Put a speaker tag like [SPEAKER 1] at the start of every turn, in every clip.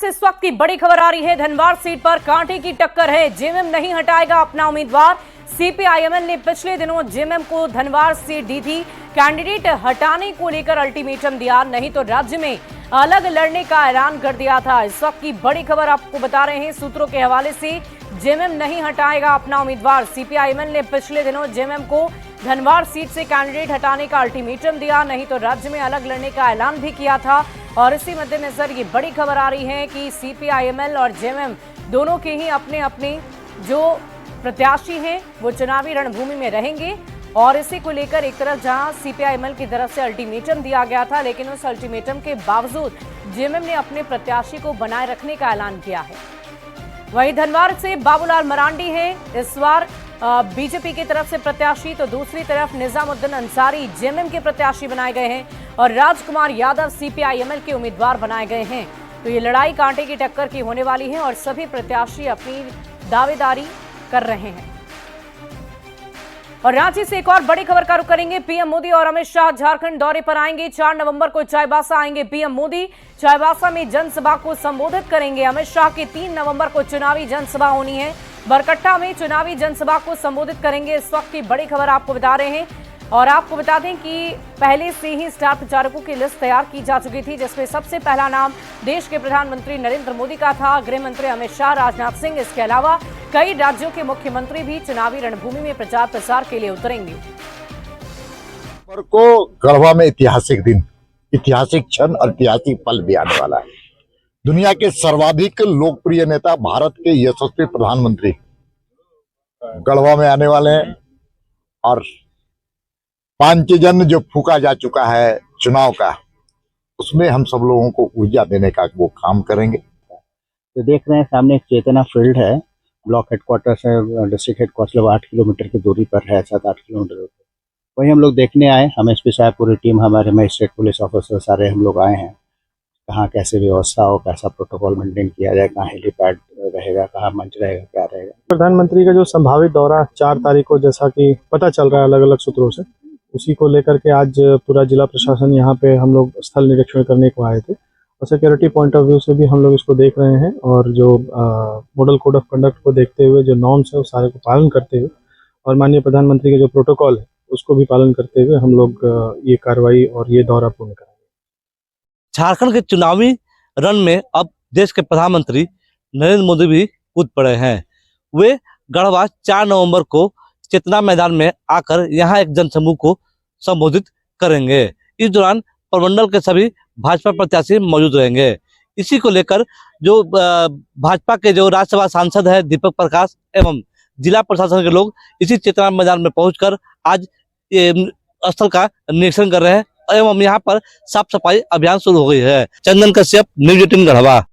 [SPEAKER 1] इस वक्त की बड़ी खबर आ रही है। धनवार सीट पर कांटे की टक्कर है। जेएमएम नहीं हटाएगा अपना उम्मीदवार। सीपीआईएमएल ने पिछले दिनों जेएमएम को धनवार सीट दी थी। कैंडिडेट हटाने को लेकर अल्टीमेटम दिया, नहीं तो राज्य में अलग लड़ने का ऐलान कर दिया था। इस वक्त की बड़ी खबर आपको बता रहे हैं सूत्रों के हवाले से। जेएमएम नहीं हटाएगा अपना उम्मीदवार। सीपीआईएमएल ने पिछले दिनों जेएमएम को धनवार सीट से कैंडिडेट हटाने का अल्टीमेटम दिया, नहीं तो राज्य में अलग लड़ने का ऐलान भी किया था। और इसी मद्देनजर ये बड़ी खबर आ रही है कि सीपीआईएमएल और जेएमएम दोनों के ही अपने अपने जो प्रत्याशी हैं वो चुनावी रणभूमि में रहेंगे। और इसी को लेकर एक तरफ जहां सीपीआईएमएल की तरफ से अल्टीमेटम दिया गया था, लेकिन उस अल्टीमेटम के बावजूद जेएमएम ने अपने प्रत्याशी को बनाए रखने का ऐलान किया है। वहीं धनवार से बाबूलाल मरांडी है इस बार बीजेपी की तरफ से प्रत्याशी, तो दूसरी तरफ निजामुद्दीन अंसारी जेएमएम के प्रत्याशी बनाए गए हैं और राजकुमार यादव सीपीआईएमएल के उम्मीदवार बनाए गए हैं। तो ये लड़ाई कांटे की टक्कर की होने वाली है और सभी प्रत्याशी अपनी दावेदारी कर रहे हैं। और रांची से एक और बड़ी खबर का रुख करेंगे। पीएम मोदी और अमित शाह झारखंड दौरे पर आएंगे। 4 नवंबर को चाईबासा आएंगे पीएम मोदी। चाईबासा में जनसभा को संबोधित करेंगे। अमित शाह की 3 नवंबर को चुनावी जनसभा होनी है। बरकट्टा में चुनावी जनसभा को संबोधित करेंगे। इस वक्त की बड़ी खबर आपको बता रहे हैं। और आपको बता दें कि पहले से ही स्टार प्रचारकों की लिस्ट तैयार की जा चुकी थी, जिसमें सबसे पहला नाम देश के प्रधानमंत्री नरेंद्र मोदी का था। गृह मंत्री अमित शाह, राजनाथ सिंह, इसके अलावा कई राज्यों के मुख्यमंत्री भी चुनावी रणभूमि में प्रचार प्रसार के लिए उतरेंगे।
[SPEAKER 2] को गढ़वा में ऐतिहासिक दिन, ऐतिहासिक क्षण और ऐतिहासिक पल भी आने वाला है। दुनिया के सर्वाधिक लोकप्रिय नेता, भारत के यशस्वी प्रधानमंत्री गढ़वा में आने वाले हैं और पांचजन्य जो फूका जा चुका है चुनाव का, उसमें हम सब लोगों को ऊर्जा देने का वो काम करेंगे।
[SPEAKER 3] तो देख रहे हैं सामने एक चेतना फील्ड है, ब्लॉक हेडक्वार्टर से डिस्ट्रिक्ट हेडक्वार्टर 8 किलोमीटर की दूरी पर है, 7-8 किलोमीटर। वही हम लोग देखने आए। हम एसपी साहब, पूरी टीम, हमारे मजिस्ट्रेट, पुलिस ऑफिसर सारे हम लोग आए हैं। कहाँ कैसे व्यवस्था हो, कैसा प्रोटोकॉल मेंटेन किया जाए, कहाँ हेलीपैड रहेगा, कहाँ मंच रहेगा, क्या रहेगा।
[SPEAKER 4] प्रधानमंत्री का जो संभावित दौरा 4 तारीख को, जैसा कि पता चल रहा है अलग अलग सूत्रों से, उसी को लेकर के आज पूरा जिला प्रशासन यहाँ पे हम लोग स्थल निरीक्षण करने को आए थे। और सिक्योरिटी पॉइंट ऑफ व्यू से भी हम लोग इसको देख रहे हैं और जो मॉडल कोड ऑफ कंडक्ट को देखते हुए, जो नॉर्म्स है उस सारे को पालन करते हुए और माननीय प्रधानमंत्री के जो प्रोटोकॉल है उसको भी पालन करते हुए हम लोग ये कार्रवाई और ये दौरा पूर्ण करेंगे।
[SPEAKER 5] झारखंड के चुनावी रण में अब देश के प्रधानमंत्री नरेंद्र मोदी भी कूद पड़े हैं। वे गढ़वा 4 नवंबर को चेतना मैदान में आकर यहां एक जनसमूह को संबोधित करेंगे। इस दौरान प्रमंडल के सभी भाजपा प्रत्याशी मौजूद रहेंगे। इसी को लेकर जो भाजपा के जो राज्यसभा सांसद है दीपक प्रकाश एवं जिला प्रशासन के लोग इसी चेतना मैदान में पहुंचकर आज स्थल का निरीक्षण कर रहे हैं एवं यहाँ पर साफ सफाई अभियान शुरू हो गई है। चंदन कश्यप, न्यूज़ 18 गढ़वा।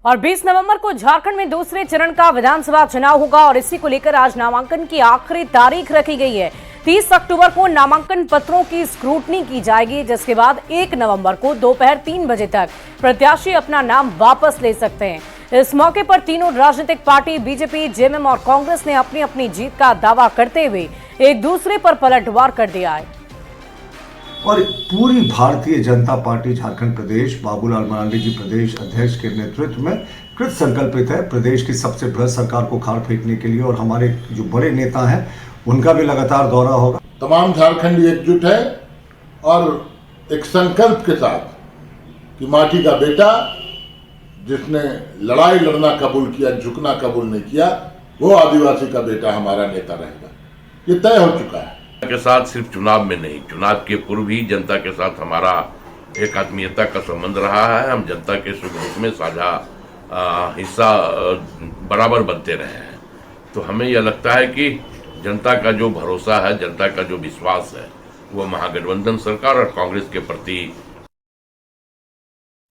[SPEAKER 1] और 20 नवंबर को झारखंड में दूसरे चरण का विधानसभा चुनाव होगा और इसी को लेकर आज नामांकन की आखिरी तारीख रखी गई है। 30 अक्टूबर को नामांकन पत्रों की स्क्रूटनी की जाएगी, जिसके बाद 1 नवंबर को दोपहर 3 बजे तक प्रत्याशी अपना नाम वापस ले सकते हैं। इस मौके पर तीनों राजनीतिक पार्टी बीजेपी, जेएमएम और कांग्रेस ने अपनी अपनी जीत का दावा करते हुए एक दूसरे पर पलटवार कर दिया है।
[SPEAKER 6] और पूरी भारतीय जनता पार्टी झारखंड प्रदेश बाबूलाल मरांडी जी प्रदेश अध्यक्ष के नेतृत्व में कृत संकल्पित है प्रदेश की सबसे बृहद सरकार को खाड़ फेंकने के लिए। और हमारे जो बड़े नेता हैं उनका भी लगातार दौरा होगा।
[SPEAKER 7] तमाम झारखंडी एकजुट है और एक संकल्प के साथ कि माटी का बेटा जिसने लड़ाई लड़ना कबूल किया, झुकना कबूल नहीं किया, वो आदिवासी का बेटा हमारा नेता रहेगा। ये तय हो चुका है।
[SPEAKER 8] के साथ सिर्फ चुनाव में नहीं, चुनाव के पूर्व ही जनता के साथ हमारा एक आत्मीयता का संबंध रहा है। हम जनता के सुख दुख में साझा हिस्सा बराबर बनते रहे हैं। तो हमें यह लगता है कि जनता का जो भरोसा है, जनता का जो विश्वास है, वो महागठबंधन सरकार और कांग्रेस के प्रति।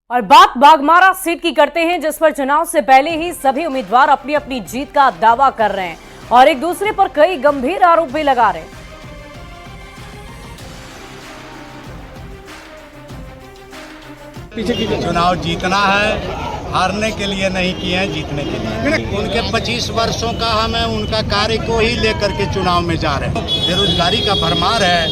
[SPEAKER 1] और बात बाघमारा सीट की करते हैं, जिस पर चुनाव से पहले ही सभी उम्मीदवार अपनी अपनी जीत का दावा कर रहे हैं और एक दूसरे पर कई गंभीर आरोप भी लगा रहे हैं।
[SPEAKER 9] चुनाव जीतना है, हारने के लिए नहीं किए हैं, जीतने के लिए। उनके 25 वर्षों का हमें उनका कार्य को ही लेकर के चुनाव में जा रहे हैं। बेरोजगारी का भरमार है,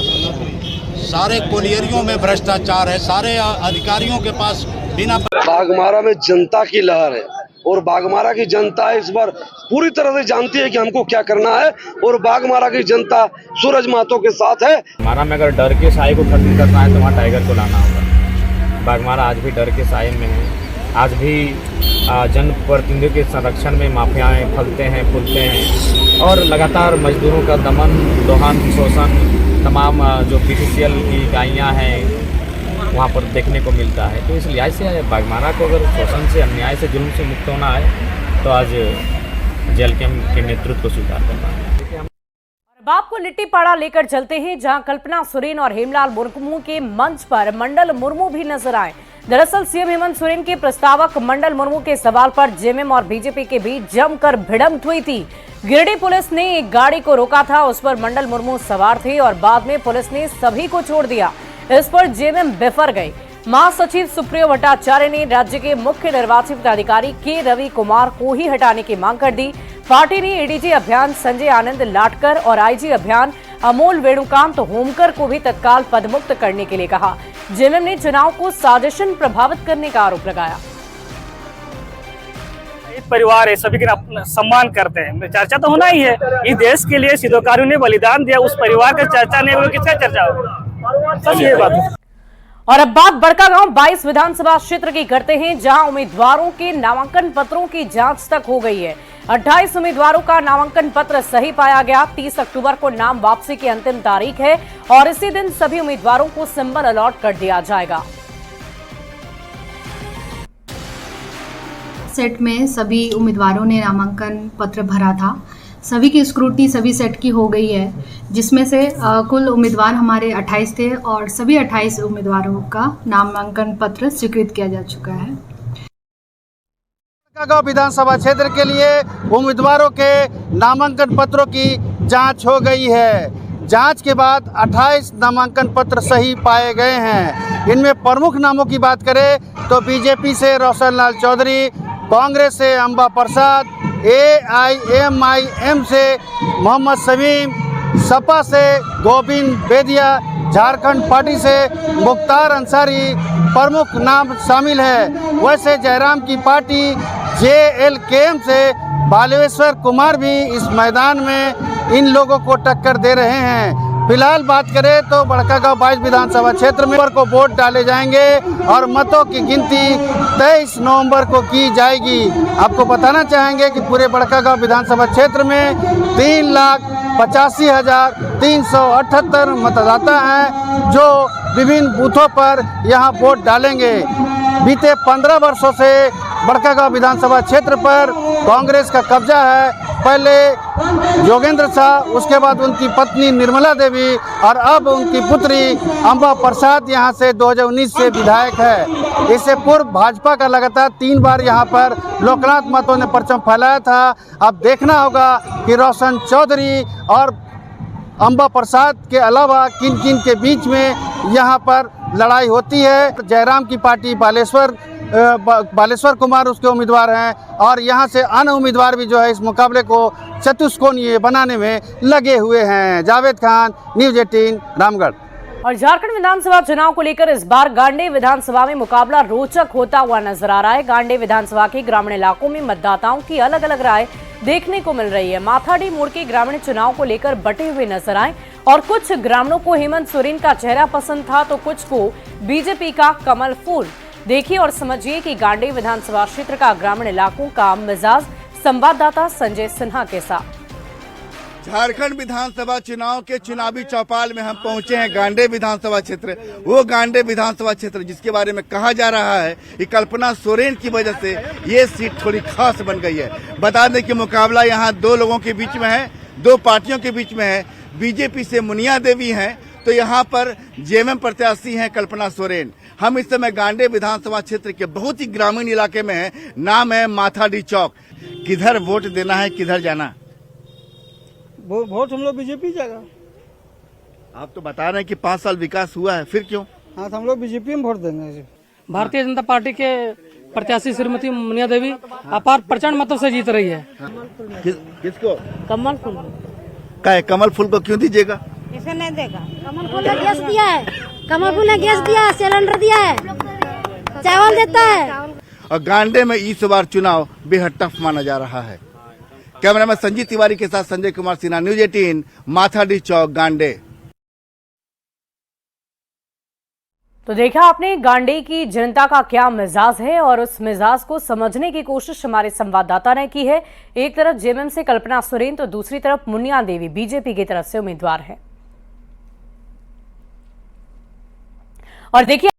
[SPEAKER 9] सारे कोलियरियों में भ्रष्टाचार है, सारे अधिकारियों के पास बिना
[SPEAKER 10] बाघमारा में जनता की लहर है और बाघमारा की जनता इस बार पूरी तरह से जानती है कि हमको क्या करना है और बाघमारा की जनता सूरज मातो के साथ है।
[SPEAKER 11] बाघमारा में अगर डर के साए को खत्म करना है तो वहाँ टाइगर को लाना होगा। बाघमारा आज भी डर के साए में है। आज भी जनप्रतिनिधियों के संरक्षण में माफियाएं फलते हैं फूलते हैं और लगातार मजदूरों का दमन दोहन शोषण तमाम जो बीपीसीएल की इकाइयाँ हैं वहाँ पर देखने को मिलता है। तो इस लिहाज से बाघमारा को अगर शोषण से अन्याय से जुल्म से मुक्त होना है तो आज जेल के नेतृत्व को स्वीकार करना है।
[SPEAKER 1] अब आपको लिट्टीपाड़ा लेकर चलते हैं, जहां कल्पना सोरेन और हेमलाल मुर्मू के मंच पर मंडल मुर्मू भी नजर आए। दरअसल सीएम हेमंत सोरेन के प्रस्तावक मंडल मुर्मू के सवाल पर जेएमएम और बीजेपी के बीच जमकर भिड़ंत हुई थी। गिरिडीह पुलिस ने एक गाड़ी को रोका था, उस पर मंडल मुर्मू सवार थे और बाद में पुलिस ने सभी को छोड़ दिया। इस पर जेएमएम बिफर गए। महासचिव सुप्रियो भट्टाचार्य ने राज्य के मुख्य निर्वाचन पदाधिकारी के रवि कुमार को ही हटाने की मांग कर दी। पार्टी ने एडीजी अभियान संजय आनंद लाटकर और आईजी अभियान अमोल वेणुकांत होमकर को भी तत्काल पदमुक्त करने के लिए कहा। जेएमएम ने चुनाव को साजिशन प्रभावित करने का आरोप लगाया।
[SPEAKER 12] परिवार है, सभी का सम्मान करते हैं, चर्चा तो होना ही है। इस देश के लिए सिद्धोकार्यों ने बलिदान दिया, उस परिवार का चर्चा नहीं होगी, किसका चर्चा होगा? सब ये बात है।
[SPEAKER 1] और अब बात बड़कागांव 22 विधानसभा क्षेत्र की करते हैं, जहां उम्मीदवारों के नामांकन पत्रों की जांच तक हो गई है। 28 उम्मीदवारों का नामांकन पत्र सही पाया गया। 30 अक्टूबर को नाम वापसी की अंतिम तारीख है और इसी दिन सभी उम्मीदवारों को सिंबल अलॉट कर दिया जाएगा।
[SPEAKER 13] सेट में सभी उम्मीदवारों ने नामांकन पत्र भरा था। सभी की स्क्रूटी सभी सेट की हो गई है, जिसमें से कुल उम्मीदवार हमारे 28 थे और सभी 28 उम्मीदवारों का नामांकन पत्र स्वीकृत किया जा चुका है।
[SPEAKER 3] बड़कागांव विधानसभा क्षेत्र के लिए उम्मीदवारों के नामांकन पत्रों की जांच हो गई है। जांच के बाद 28 नामांकन पत्र सही पाए गए हैं। इनमें प्रमुख नामों की बात करें तो बीजेपी से रोशन लाल चौधरी, कांग्रेस से अंबा प्रसाद, AIMIM से मोहम्मद शमीम, सपा से गोविंद बेदिया, झारखंड पार्टी से मुख्तार अंसारी प्रमुख नाम शामिल है। वैसे जयराम की पार्टी JLKM से बालेश्वर कुमार भी इस मैदान में इन लोगों को टक्कर दे रहे हैं। फिलहाल बात करें तो बड़कागांव 22 विधानसभा क्षेत्र में को वोट डाले जाएंगे और मतों की गिनती 23 नवंबर को की जाएगी। आपको बताना चाहेंगे कि पूरे बड़कागांव विधानसभा क्षेत्र में 3,85,378 मतदाता हैं जो विभिन्न बूथों पर यहां वोट डालेंगे। बीते 15 वर्षों से बड़कागांव विधानसभा क्षेत्र पर कांग्रेस का कब्जा है। पहले योगेंद्र शाह, उसके बाद उनकी पत्नी निर्मला देवी और अब उनकी पुत्री अंबा प्रसाद यहां से 2019 से विधायक है। इससे पूर्व भाजपा का लगातार 3 बार यहां पर लोकनाथ महतो ने परचम फैलाया था। अब देखना होगा कि रोशन चौधरी और अंबा प्रसाद के अलावा किन किन के बीच में यहां पर लड़ाई होती है। जयराम की पार्टी बालेश्वर कुमार उसके उम्मीदवार हैं और यहां से अन्य उम्मीदवार भी जो है इस मुकाबले को चतुष्कोणीय बनाने में लगे हुए हैं। जावेद खान, न्यूज़ 18, रामगढ़।
[SPEAKER 1] और झारखंड विधानसभा चुनाव को लेकर इस बार गांडेय विधानसभा में मुकाबला रोचक होता हुआ नजर आ रहा है। गांडेय विधानसभा के ग्रामीण इलाकों में मतदाताओं की अलग अलग राय देखने को मिल रही है। माथाडी मोड़ के ग्रामीण चुनाव को लेकर बटे हुए नजर आए और कुछ ग्रामीणों को हेमंत सोरेन का चेहरा पसंद था तो कुछ को बीजेपी का कमल फूल। देखिए और समझिए कि गांडेय विधानसभा क्षेत्र का ग्रामीण इलाकों का मिजाज संवाददाता संजय सिन्हा के साथ।
[SPEAKER 14] झारखंड विधानसभा चुनाव के चुनावी चौपाल में हम पहुंचे हैं गांडेय विधानसभा क्षेत्र। वो गांडेय विधानसभा क्षेत्र जिसके बारे में कहा जा रहा है कि कल्पना सोरेन की वजह से ये सीट थोड़ी खास बन गई है। बता दें कि मुकाबला यहाँ 2 लोगों के बीच में है, 2 पार्टियों के बीच में है। बीजेपी से मुनिया देवी हैं तो यहाँ पर जेएमएम प्रत्याशी हैं कल्पना सोरेन। हम इस समय गांडेय विधानसभा क्षेत्र के बहुत ही ग्रामीण इलाके में है। नाम है माथाडी चौक। किधर वोट देना है, किधर जाना?
[SPEAKER 15] वोट हम लोग बीजेपी जाएगा।
[SPEAKER 14] आप तो बता रहे हैं कि 5 साल विकास हुआ है, फिर क्यों?
[SPEAKER 15] हाँ तो हम लोग बीजेपी में वोट देंगे।
[SPEAKER 12] भारतीय जनता पार्टी के प्रत्याशी श्रीमती मुनिया देवी अपार प्रचंड मतों से जीत रही है।
[SPEAKER 14] किसको?
[SPEAKER 12] कमल फूल।
[SPEAKER 14] कमल फूल को क्यों दीजिएगा?
[SPEAKER 16] इसे नहीं देगा। कमल फूल ने गैस दिया है, कमल फूल ने गैस दिया है, सिलेंडर दिया है, चावल देता है।
[SPEAKER 14] और गांडे में इस बार चुनाव बेहद टफ माना जा रहा है। कैमरामैन संजीत तिवारी के साथ संजय कुमार सिन्हा, न्यूज 18, माथाडी चौक, गांडे।
[SPEAKER 1] तो देखा आपने गांडे की जनता का क्या मिजाज है और उस मिजाज को समझने की कोशिश हमारे संवाददाता ने की है। एक तरफ जेएमएम से कल्पना सोरेन तो दूसरी तरफ मुनिया देवी बीजेपी की तरफ से उम्मीदवार है। और देखिए